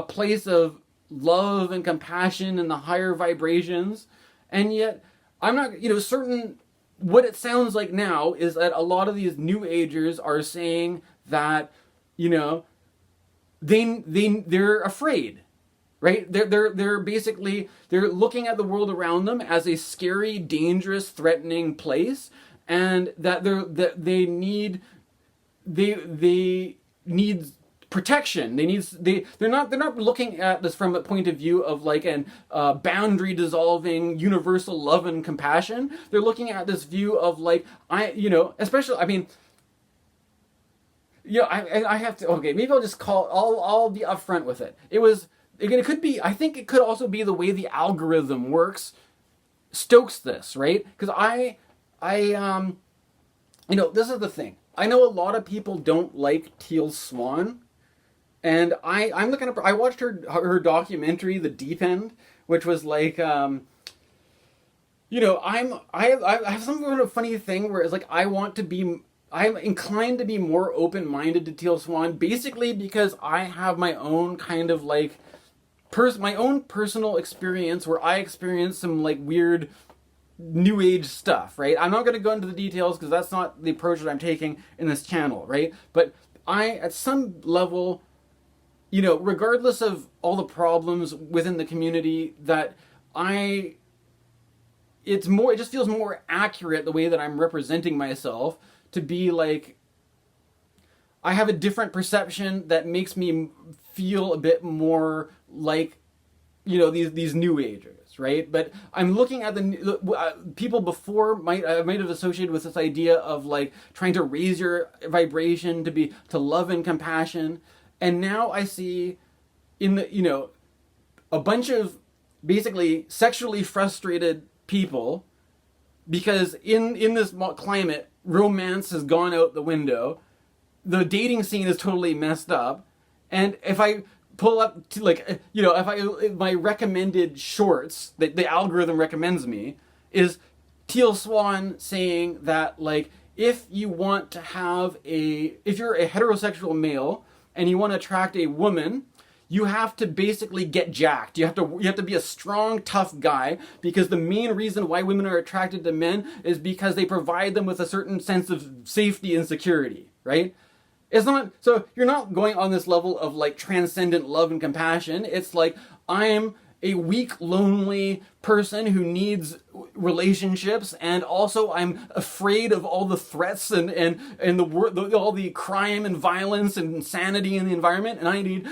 place of love and compassion and the higher vibrations. And yet, I'm not, certain. What it sounds like now is that a lot of these New Agers are saying that, they're afraid, right? They're basically, they're looking at the world around them as a scary, dangerous, threatening place, and that they need protection. They're not looking at this from a point of view of like an boundary dissolving universal love and compassion. They're looking at this view of like especially, I have to, okay, maybe I'll just I'll be upfront with it. It could be, I think it could also be the way the algorithm works stokes this, right? Because this is the thing. I know a lot of people don't like Teal Swan, and I'm the kind of, I watched her documentary, The Deep End, which was like, I have some kind of funny thing where it's like I'm inclined to be more open-minded to Teal Swan, basically because I have my own kind of like my own personal experience where I experienced some like weird New Age stuff, right? I'm not going to go into the details because that's not the approach that I'm taking in this channel, right? But at some level, regardless of all the problems within the community, that it just feels more accurate the way that I'm representing myself to be like, I have a different perception that makes me feel a bit more like, these new agers, right? But I'm looking at people before might have associated with this idea of like trying to raise your vibration to love and compassion, and now I see a bunch of basically sexually frustrated people, because in this climate, romance has gone out the window. The dating scene is totally messed up, and if I pull up to if my recommended shorts that the algorithm recommends me is Teal Swan saying that, like, if you're a heterosexual male and you want to attract a woman, you have to basically get jacked. You have to be a strong, tough guy, because the main reason why women are attracted to men is because they provide them with a certain sense of safety and security, right? It's not, so you're not going on this level of like transcendent love and compassion. It's like, I'm a weak, lonely person who needs relationships, and also I'm afraid of all the threats and all the crime and violence and insanity in the environment, and I need,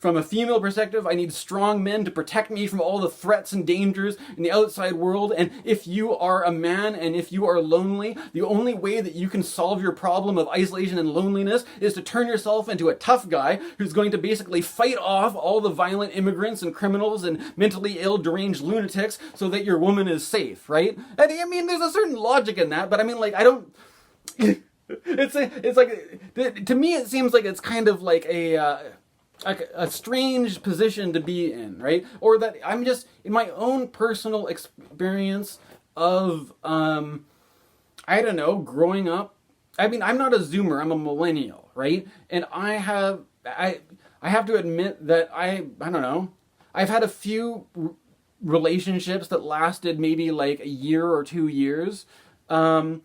from a female perspective, I need strong men to protect me from all the threats and dangers in the outside world. And if you are a man and if you are lonely, the only way that you can solve your problem of isolation and loneliness is to turn yourself into a tough guy who's going to basically fight off all the violent immigrants and criminals and mentally ill, deranged lunatics, so that your woman is safe, right? And I mean, there's a certain logic in that, but I mean, like, I don't. It's like, to me, it seems like it's kind of like a strange position to be in, right? Or that I'm just, in my own personal experience of, I don't know, growing up. I mean, I'm not a Zoomer, I'm a millennial, right? And I have to admit that I don't know, I've had a few relationships that lasted maybe like a year or 2 years. And,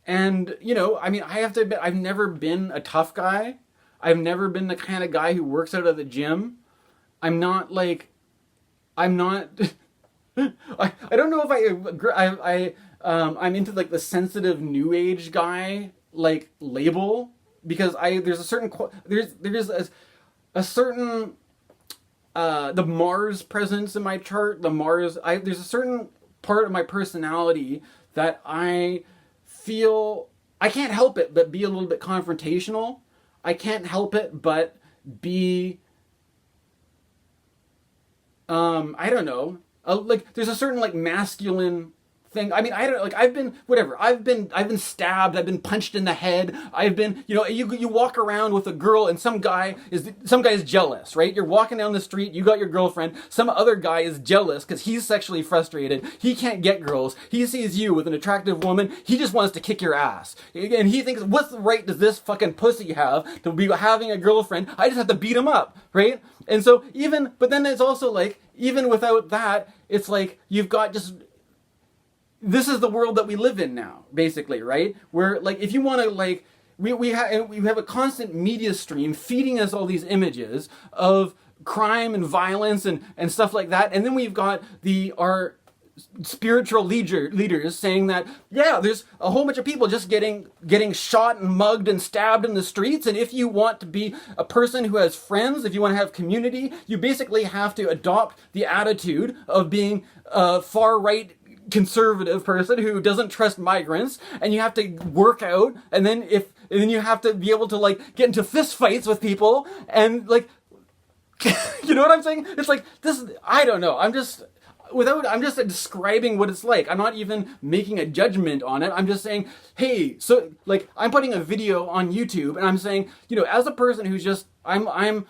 I mean, I have to admit, I've never been a tough guy. I've never been the kind of guy who works out of the gym. I'm not, I don't know if I'm into like the sensitive new age guy, like, label, because there's a certain, the Mars presence in my chart, there's a certain part of my personality that I feel, I can't help it but be a little bit confrontational. I can't help it but be, I don't know, there's a certain, like, masculine thing. I mean, I don't, like, I've been stabbed, I've been punched in the head, I've been, you walk around with a girl and some guy is jealous, right? You're walking down the street, you got your girlfriend, some other guy is jealous because he's sexually frustrated, he can't get girls, he sees you with an attractive woman, he just wants to kick your ass. And he thinks, what right does this fucking pussy have to be having a girlfriend? I just have to beat him up, right? And so but then it's also like, even without that, it's like, you've got just, this is the world that we live in now, basically, right? Where, like, if you want to, like, we have a constant media stream feeding us all these images of crime and violence and stuff like that, and then we've got our spiritual leaders saying that, yeah, there's a whole bunch of people just getting shot and mugged and stabbed in the streets, and if you want to be a person who has friends, if you want to have community, you basically have to adopt the attitude of being a far-right conservative person who doesn't trust migrants, and you have to work out, and then you have to be able to, like, get into fist fights with people, and, like, you know what I'm saying? It's like, this, I don't know, I'm just describing what it's like. I'm not even making a judgment on it. I'm just saying, hey, so, like, I'm putting a video on YouTube, and I'm saying, as a person who's just, I'm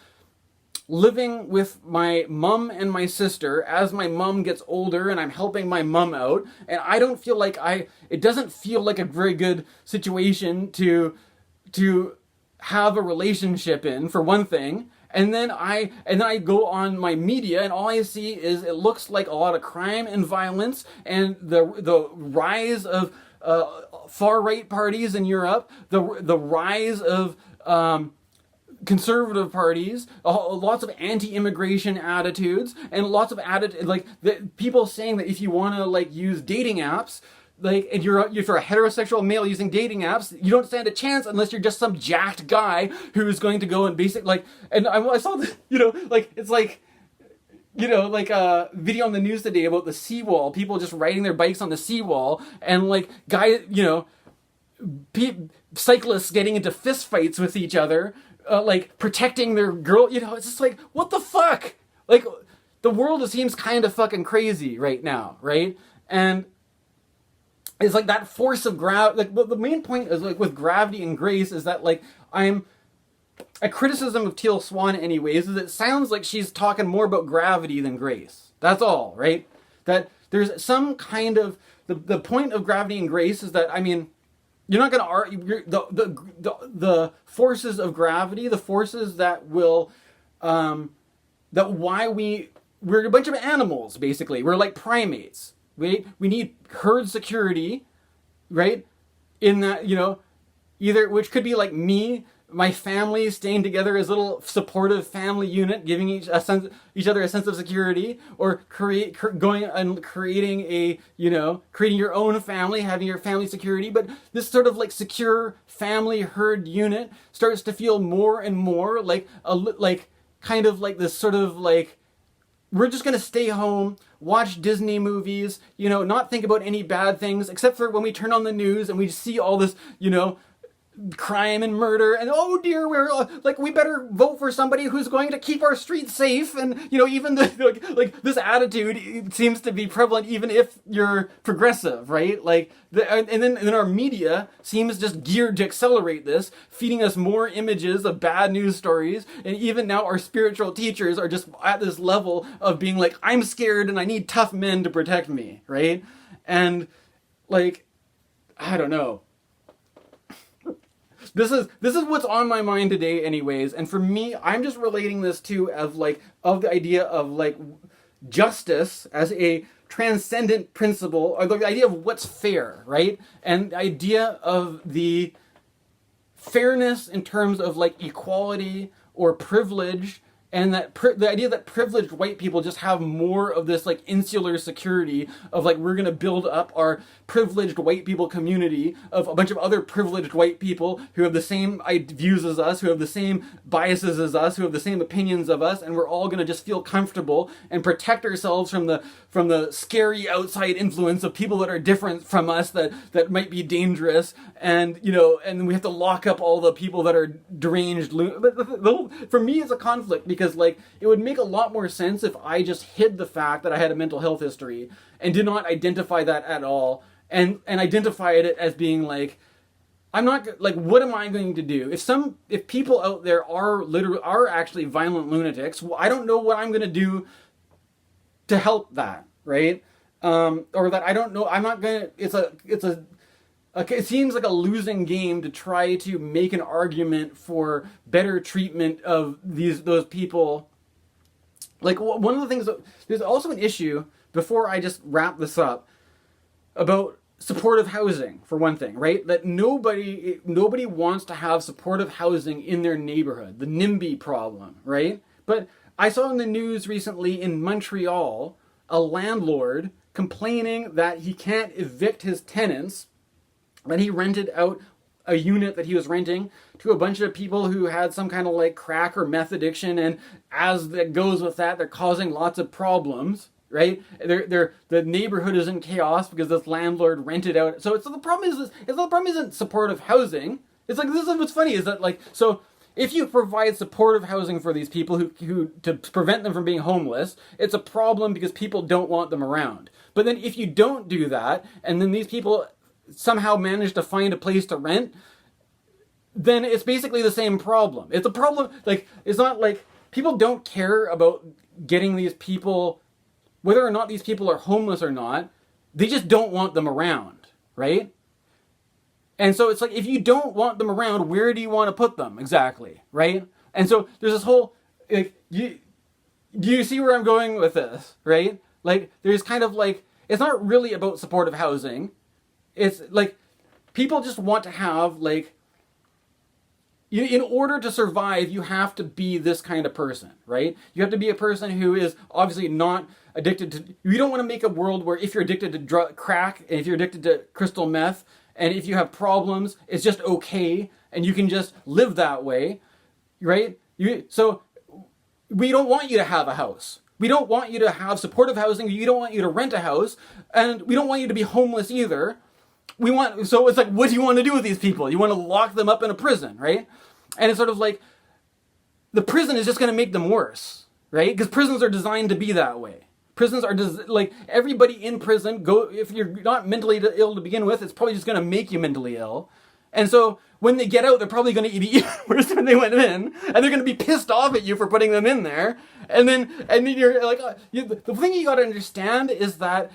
living with my mom and my sister as my mom gets older, and I'm helping my mom out, and I don't feel like it doesn't feel like a very good situation to have a relationship in, for one thing. And then I go on my media, and all I see is, it looks like a lot of crime and violence, and the rise of far right parties in Europe, the rise of conservative parties, lots of anti-immigration attitudes, and lots of people saying that if you want to like use dating apps, like, and if you're a heterosexual male using dating apps, you don't stand a chance unless you're just some jacked guy who's going to go and I saw this, it's like, like a video on the news today about the seawall, people just riding their bikes on the seawall, and like cyclists getting into fist fights with each other, like protecting their girl, it's just like, what the fuck? Like, the world seems kind of fucking crazy right now, right? And it's like that force of gravity. Like, the main point is like with gravity and grace is that like a criticism of Teal Swan anyways is it sounds like she's talking more about gravity than grace. That's all, right? That there's some kind of the point of gravity and grace is that, I mean, you're not going to argue the forces of gravity, the forces that will we're a bunch of animals, basically. We're like primates. We need herd security, right? In that, either, which could be like me, my family staying together as a little supportive family unit, giving each other a sense of security, or creating your own family, having your family security. But this sort of like secure family herd unit starts to feel more and more like kind of like this sort of like, we're just going to stay home, watch Disney movies, not think about any bad things, except for when we turn on the news and we see all this, crime and murder, and oh dear, we better vote for somebody who's going to keep our streets safe, and even this attitude seems to be prevalent even if you're progressive, right? And then our media seems just geared to accelerate this, feeding us more images of bad news stories, and even now our spiritual teachers are just at this level of being like, I'm scared and I need tough men to protect me, right? And like, I don't know. This is what's on my mind today anyways, and for me, I'm just relating this to of the idea of like justice as a transcendent principle, or the idea of what's fair, right? And the idea of the fairness in terms of like equality or privilege, and that the idea that privileged white people just have more of this like insular security of like, we're going to build up our privileged white people community of a bunch of other privileged white people who have the same views as us, who have the same biases as us, who have the same opinions of us, and we're all going to just feel comfortable and protect ourselves from the scary outside influence of people that are different from us that might be dangerous, and and we have to lock up all the people that are deranged. For me, it's a conflict, because like, it would make a lot more sense if I just hid the fact that I had a mental health history and did not identify that at all, and identified it as being like, I'm not like, what am I going to do if people out there are actually violent lunatics? Well, I don't know what I'm going to do to help that, right? Or that I don't know. I'm not going to. It seems like a losing game to try to make an argument for better treatment of those people. Like, one of the things there's also an issue, before I just wrap this up, about supportive housing, for one thing, right? That nobody wants to have supportive housing in their neighborhood. The NIMBY problem, right? But I saw in the news recently in Montreal a landlord complaining that he can't evict his tenants, that he rented out a unit that he was renting to a bunch of people who had some kind of like crack or meth addiction, and as that goes with that, they're causing lots of problems, right? The neighborhood is in chaos because this landlord rented out. So the problem isn't supportive housing. It's like, this is what's funny, is that like, so if you provide supportive housing for these people who to prevent them from being homeless, it's a problem because people don't want them around. But then if you don't do that, and then these people somehow manage to find a place to rent, then it's basically the same problem. It's a problem, like, it's not like people don't care about getting these people, whether or not these people are homeless or not, they just don't want them around, right? And so it's like, if you don't want them around, where do you want to put them exactly, right? And so there's this whole, like, do you see where I'm going with this, right? Like, there's kind of like, it's not really about supportive housing. It's like, people just want to have, like, in order to survive, you have to be this kind of person, right? You have to be a person who is obviously not addicted to... You don't want to make a world where if you're addicted to crack, and if you're addicted to crystal meth, and if you have problems, it's just okay, and you can just live that way, right? So we don't want you to have a house. We don't want you to have supportive housing. We don't want you to rent a house, and we don't want you to be homeless either. So it's like, what do you want to do with these people? You want to lock them up in a prison, right? And it's sort of like, the prison is just going to make them worse, right? Because prisons are designed to be that way. Prisons are like, everybody in prison, if you're not mentally ill to begin with, it's probably just going to make you mentally ill. And so when they get out, they're probably going to be even worse than they went in, and they're going to be pissed off at you for putting them in there. And then you're like, the thing you got to understand is that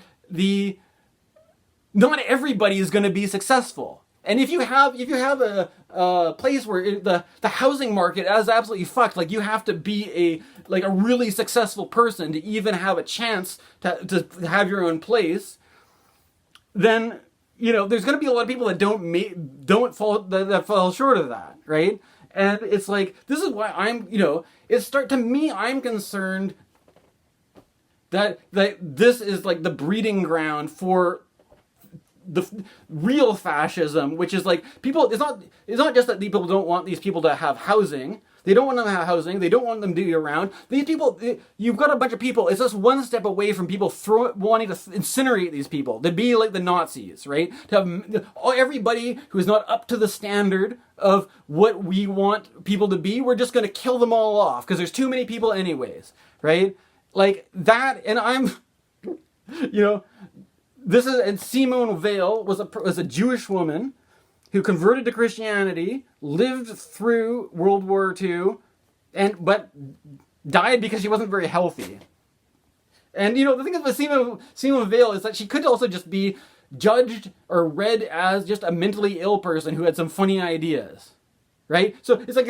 not everybody is going to be successful. And if you have a place where the housing market is absolutely fucked, like, you have to be a really successful person to even have a chance to have your own place, then, there's going to be a lot of people that fall short of that, right? And it's like, this is why I'm concerned that this is like the breeding ground for the real fascism, which is like, people, it's not just that people don't want these people to have housing. They don't want them to have housing. They don't want them to be around. These people, you've got a bunch of people, it's just one step away from people wanting to incinerate these people, to be like the Nazis, right? To have everybody who is not up to the standard of what we want people to be, we're just going to kill them all off, because there's too many people anyways, right? Like that, and I'm, and Simone Weil was a Jewish woman who converted to Christianity, lived through World War II, but died because she wasn't very healthy. And the thing with Simone Weil is that she could also just be judged or read as just a mentally ill person who had some funny ideas. Right? So it's like,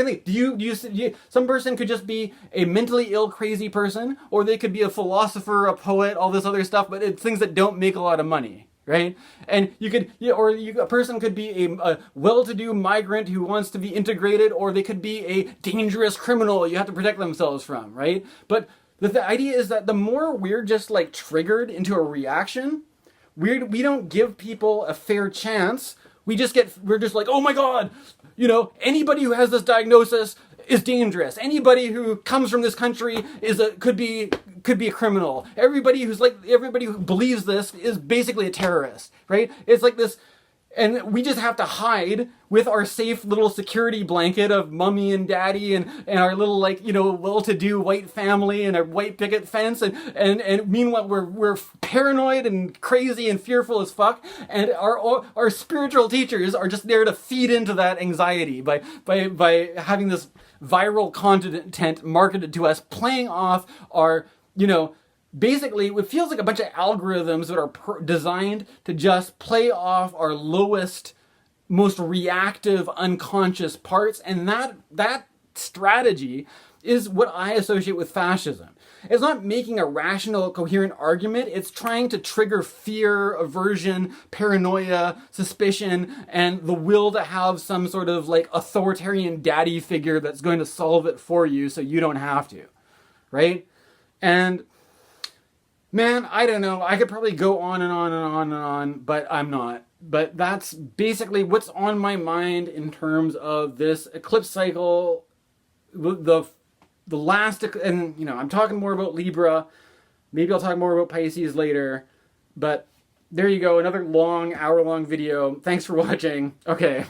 some person could just be a mentally ill, crazy person, or they could be a philosopher, a poet, all this other stuff, but it's things that don't make a lot of money, right? And a person could be a well-to-do migrant who wants to be integrated, or they could be a dangerous criminal you have to protect themselves from, right? But the idea is that the more we're just like triggered into a reaction, we don't give people a fair chance. We're just like, oh my God, anybody who has this diagnosis is dangerous. Anybody who comes from this country could be a criminal. Everybody who believes this is basically a terrorist, right? It's like this, and we just have to hide with our safe little security blanket of mommy and daddy and our little, well-to-do white family and our white picket fence, and meanwhile we're paranoid and crazy and fearful as fuck, and our spiritual teachers are just there to feed into that anxiety by having this viral content marketed to us, playing off our, basically, it feels like a bunch of algorithms that are designed to just play off our lowest, most reactive, unconscious parts. And that strategy is what I associate with fascism. It's not making a rational, coherent argument. It's trying to trigger fear, aversion, paranoia, suspicion, and the will to have some sort of authoritarian daddy figure that's going to solve it for you so you don't have to, right? And man, I don't know. I could probably go on and on and on and on, but I'm not. But that's basically what's on my mind in terms of this eclipse cycle. The last, and I'm talking more about Libra. Maybe I'll talk more about Pisces later. But there you go, another hour-long video. Thanks for watching. Okay.